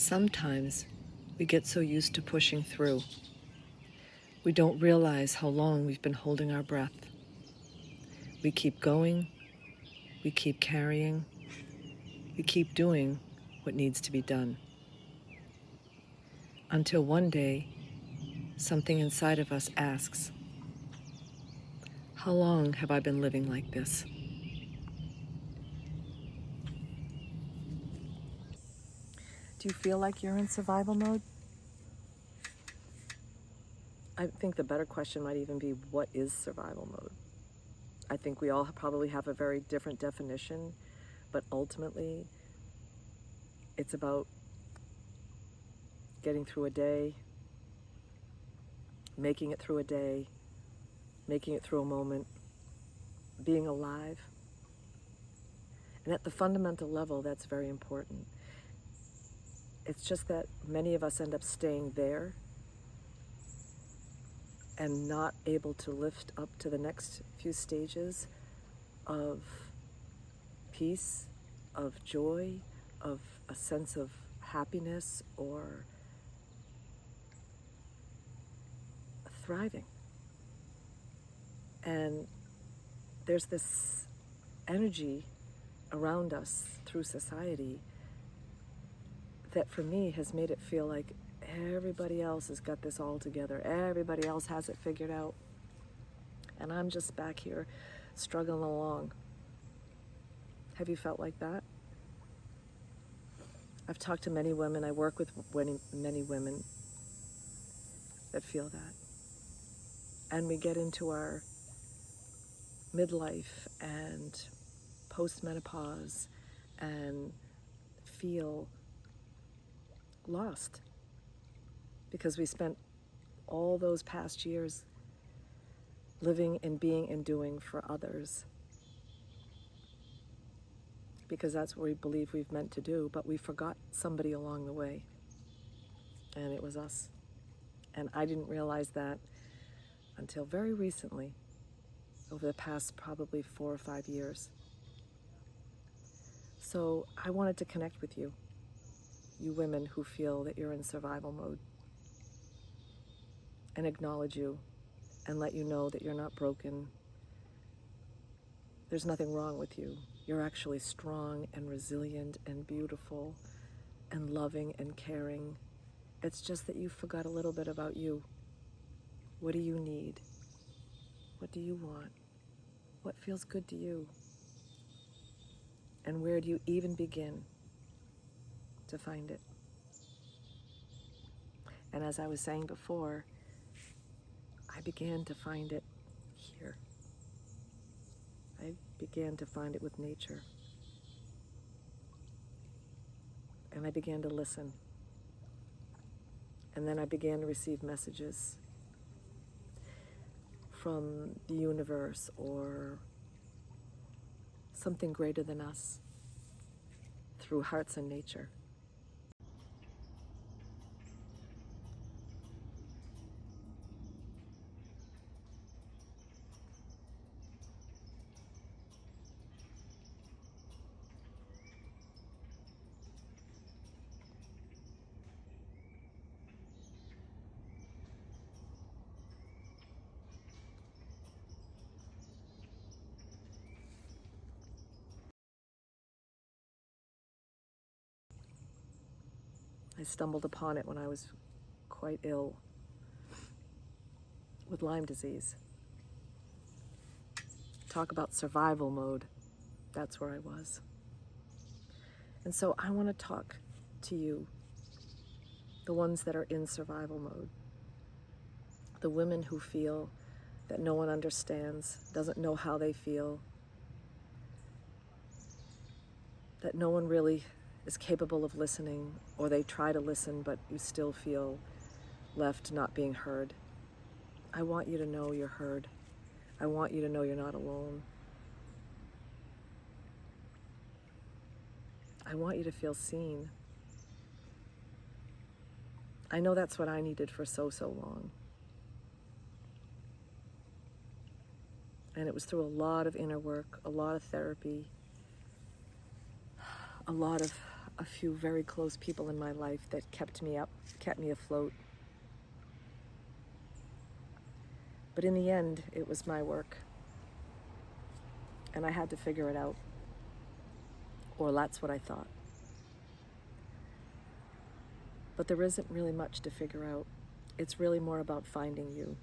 Sometimes we get so used to pushing through, we don't realize how long we've been holding our breath. We keep going, we keep carrying, we keep doing what needs to be done. Until one day, something inside of us asks, how long have I been living like this? Do you feel like you're in survival mode? I think the better question might even be, what is survival mode? I think we all probably have a very different definition, but ultimately, it's about getting through a day, making it through a day, making it through a moment, being alive. And at the fundamental level, that's very important. It's just that many of us end up staying there and not able to lift up to the next few stages of peace, of joy, of a sense of happiness or thriving. And there's this energy around us through society that for me has made it feel like everybody else has got this all together. Everybody else has it figured out. And I'm just back here struggling along. Have you felt like that? I've talked to many women. I work with many women that feel that. And we get into our midlife and post-menopause and feel lost because we spent all those past years living and being and doing for others because that's what we believe we've meant to do, but we forgot somebody along the way, and it was us. And I didn't realize that until very recently, over the past probably 4 or 5 years. So I wanted to connect with you, you women who feel that you're in survival mode, and acknowledge you and let you know that you're not broken. There's nothing wrong with you. You're actually strong and resilient and beautiful and loving and caring. It's just that you forgot a little bit about you. What do you need? What do you want? What feels good to you? And where do you even begin to find it? And as I was saying before, I began to find it here. I began to find it with nature. And I began to listen. And then I began to receive messages from the universe or something greater than us through hearts and nature. I stumbled upon it when I was quite ill with Lyme disease. Talk about survival mode. That's where I was. And so I want to talk to you, the ones that are in survival mode, the women who feel that no one understands, doesn't know how they feel, that no one really is capable of listening, or they try to listen, but you still feel left not being heard. I want you to know you're heard. I want you to know you're not alone. I want you to feel seen. I know that's what I needed for so long. And it was through a lot of inner work, a lot of therapy, a lot of a few very close people in my life that kept me up, kept me afloat. But in the end, it was my work. And I had to figure it out. Or that's what I thought. But there isn't really much to figure out. It's really more about finding you.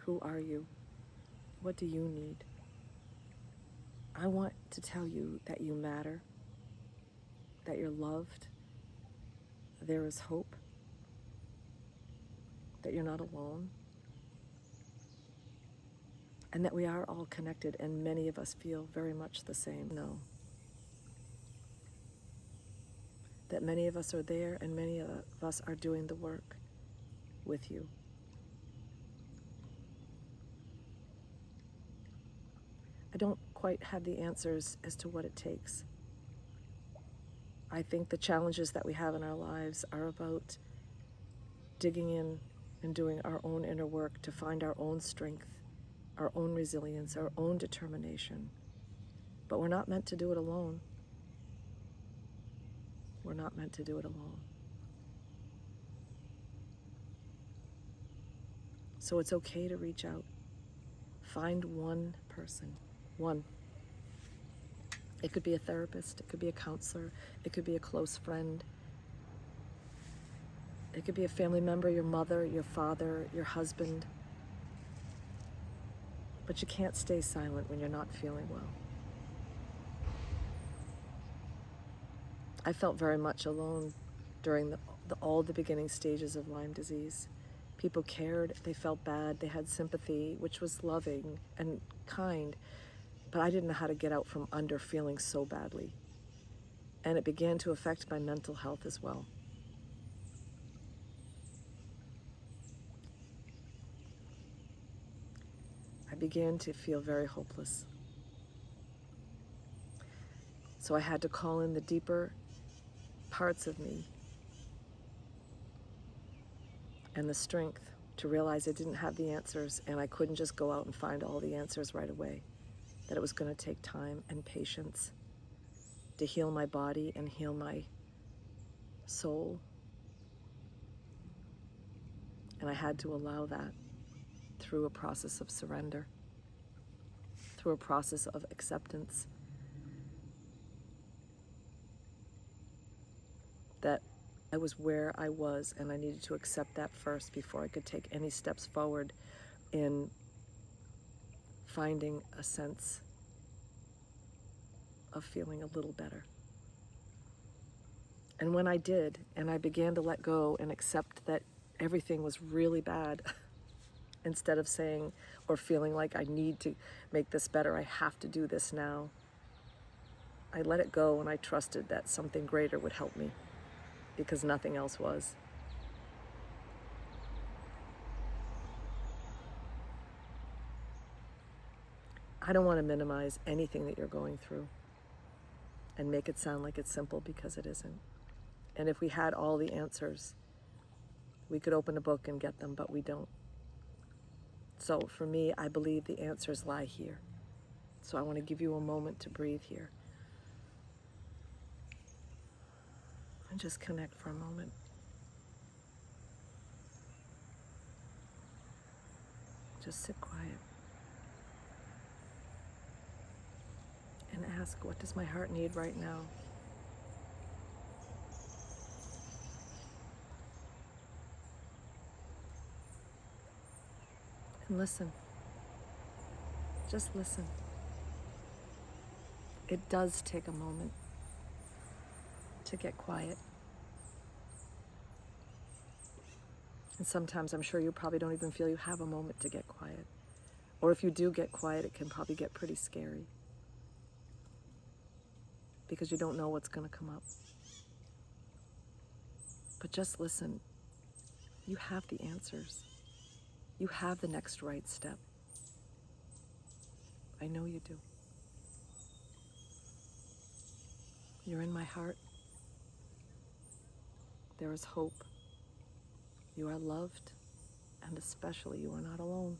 Who are you? What do you need? I want to tell you that you matter, that you're loved, there is hope, that you're not alone, and that we are all connected, and many of us feel very much the same. No. That many of us are there, and many of us are doing the work with you. I don't quite have the answers as to what it takes. I think the challenges that we have in our lives are about digging in and doing our own inner work to find our own strength, our own resilience, our own determination. But we're not meant to do it alone. We're not meant to do it alone. So it's okay to reach out. Find one person, one. It could be a therapist, it could be a counselor, it could be a close friend. It could be a family member, your mother, your father, your husband. But you can't stay silent when you're not feeling well. I felt very much alone during all the beginning stages of Lyme disease. People cared, they felt bad, they had sympathy, which was loving and kind, but I didn't know how to get out from under feeling so badly. And it began to affect my mental health as well. I began to feel very hopeless. So I had to call in the deeper parts of me and the strength to realize I didn't have the answers, and I couldn't just go out and find all the answers right away, that it was going to take time and patience to heal my body and heal my soul. And I had to allow that through a process of surrender, through a process of acceptance, that I was where I was, and I needed to accept that first before I could take any steps forward in finding a sense of feeling a little better. And when I did, and I began to let go and accept that everything was really bad, instead of saying or feeling like I need to make this better, I have to do this now, I let it go, and I trusted that something greater would help me, because nothing else was. I don't want to minimize anything that you're going through and make it sound like it's simple, because it isn't. And if we had all the answers, we could open a book and get them, but we don't. So for me, I believe the answers lie here. So I want to give you a moment to breathe here. And just connect for a moment. Just sit quiet. And ask, what does my heart need right now? And listen. Just listen. It does take a moment. to get quiet. And sometimes I'm sure you probably don't even feel you have a moment to get quiet. Or if you do get quiet, it can probably get pretty scary, because you don't know what's going to come up. But just listen. You have the answers. You have the next right step. I know you do. You're in my heart. There is hope. You are loved, and especially you are not alone.